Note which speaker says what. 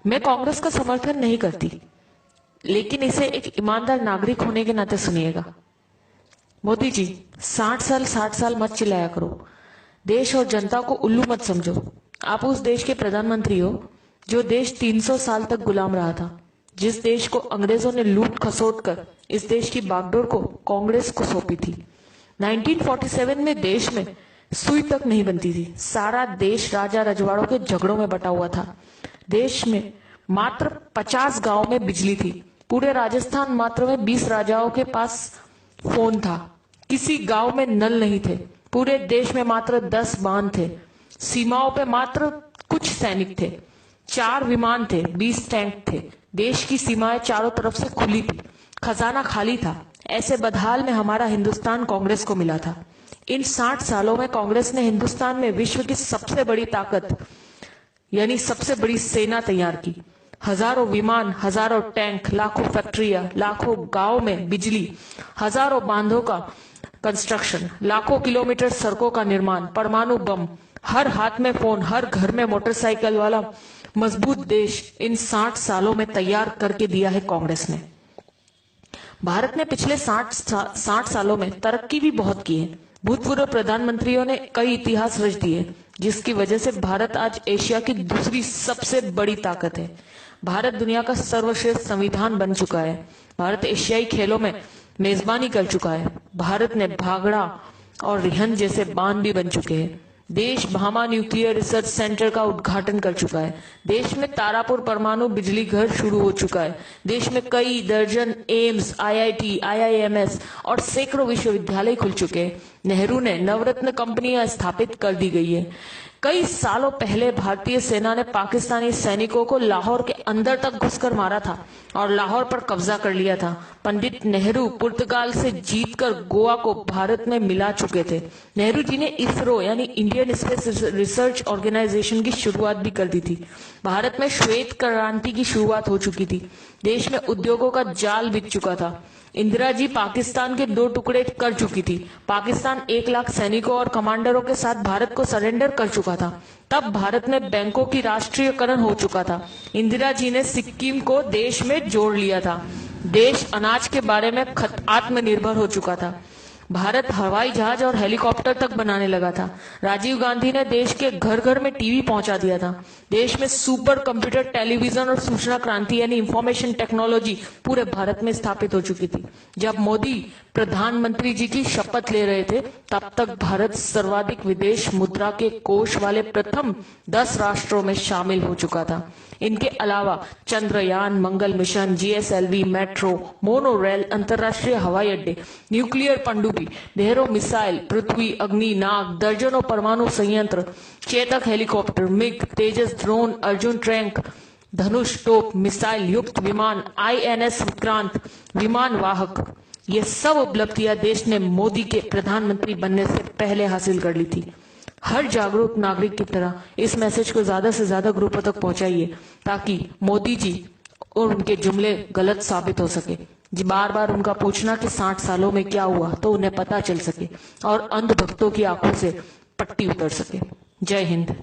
Speaker 1: मैं कांग्रेस का समर्थन नहीं करती, लेकिन इसे एक ईमानदार नागरिक होने के नाते सुनिएगा। मोदी जी, 60 साल मत चिल्लाया करो। देश और जनता को उल्लू मत समझो। आप उस देश के प्रधानमंत्री हो जो देश 300 साल तक गुलाम रहा था, जिस देश को अंग्रेजों ने लूट खसोट कर इस देश की बागडोर को कांग्रेस को सौंपी थी। 1947 में देश में सुई तक नहीं बनती थी। सारा देश राजा रजवाड़ों के झगड़ों में बटा हुआ था। देश में मात्र 50 गांव में बिजली थी। पूरे राजस्थान मात्र में 20 राजाओं के पास फोन था। किसी गांव में नल नहीं थे। पूरे देश में मात्र 10 बांध थे। सीमाओं पे मात्र कुछ सैनिक थे। 4 विमान थे, 20 टैंक थे। देश की सीमाएं चारों तरफ से खुली थी। खजाना खाली था। ऐसे बदहाल में हमारा हिंदुस्तान कांग्रेस को मिला था। इन 60 सालों में कांग्रेस ने हिंदुस्तान में विश्व की सबसे बड़ी ताकत यानी सबसे बड़ी सेना तैयार की। हजारों विमान, हजारों टैंक, लाखों फैक्ट्रियां, लाखों गांव में बिजली, हजारों बांधों का कंस्ट्रक्शन, लाखों किलोमीटर सड़कों का निर्माण, परमाणु बम, हर हाथ में फोन, हर घर में मोटरसाइकिल वाला मजबूत देश इन 60 सालों में तैयार करके दिया है कांग्रेस ने। भारत ने पिछले 60 सालों में तरक्की भी बहुत की है। भूतपूर्व प्रधानमंत्रियों ने कई इतिहास रच दिए, जिसकी वजह से भारत आज एशिया की दूसरी सबसे बड़ी ताकत है। भारत दुनिया का सर्वश्रेष्ठ संविधान बन चुका है। भारत एशियाई खेलों में मेजबानी कर चुका है। भारत ने भागड़ा और रिहंद जैसे बांध भी बन चुके हैं। देश भामा न्यूक्लियर रिसर्च सेंटर का उद्घाटन कर चुका है। देश में तारापुर परमाणु बिजली घर शुरू हो चुका है। देश में कई दर्जन एम्स, आईआईटी, आईआईएमएस और सैकड़ों विश्वविद्यालय खुल चुके हैं। नेहरू ने नवरत्न कंपनियां स्थापित कर दी गई है। कई सालों पहले भारतीय सेना ने पाकिस्तानी सैनिकों को लाहौर के अंदर तक घुसकर मारा था और लाहौर पर कब्जा कर लिया था। पंडित नेहरू पुर्तगाल से जीतकर गोवा को भारत में मिला चुके थे। नेहरू जी ने इसरो यानी इंडियन स्पेस रिसर्च ऑर्गेनाइजेशन की शुरुआत भी कर दी थी। भारत में श्वेत क्रांति की शुरुआत हो चुकी थी। देश में उद्योगों का जाल बिछ चुका था। इंदिरा जी पाकिस्तान के 2 टुकड़े कर चुकी थी। पाकिस्तान 1 लाख सैनिकों और कमांडरों के साथ भारत को सरेंडर कर चुका था। तब भारत में बैंकों की राष्ट्रीयकरण हो चुका था। इंदिरा जी ने सिक्किम को देश में जोड़ लिया था। देश अनाज के बारे में आत्मनिर्भर हो चुका था। भारत हवाई जहाज और हेलीकॉप्टर तक बनाने लगा था। राजीव गांधी ने देश के घर घर में टीवी पहुंचा दिया था। देश में सुपर कंप्यूटर, टेलीविजन और सूचना क्रांति यानी इंफॉर्मेशन टेक्नोलॉजी पूरे भारत में स्थापित हो चुकी थी। जब मोदी प्रधानमंत्री जी की शपथ ले रहे थे, तब तक भारत सर्वाधिक विदेश मुद्रा के कोष वाले प्रथम 10 राष्ट्रों में शामिल हो चुका था। इनके अलावा Chandrayaan, Mangal mission, GSLV, metro, monorail, अंतरराष्ट्रीय हवाई अड्डे, न्यूक्लियर पनडुब्बी, ढेरों मिसाइल, पृथ्वी, अग्नि, नाग, दर्जनों परमाणु संयंत्र, चेतक हेलीकॉप्टर, मिग, तेजस ड्रोन, अर्जुन टैंक, धनुष तोप, मिसाइल युक्त विमान, आईएनएस विक्रांत, विमान वाहक, ये सब उपलब्धियां देश ने मोदी के प्रधानमंत्री बनने से पहले हासिल कर ली थी। हर जागरूक नागरिक की तरह इस मैसेज को ज्यादा से ज्यादा ग्रुपों तक पहुंचाइए, ताकि मोदी जी और उनके जुमले गलत साबित हो सके। जी बार बार उनका पूछना कि 60 सालों में क्या हुआ, तो उन्हें पता चल सके और अंधभक्तों की आंखों से पट्टी उतर सके। जय हिंद।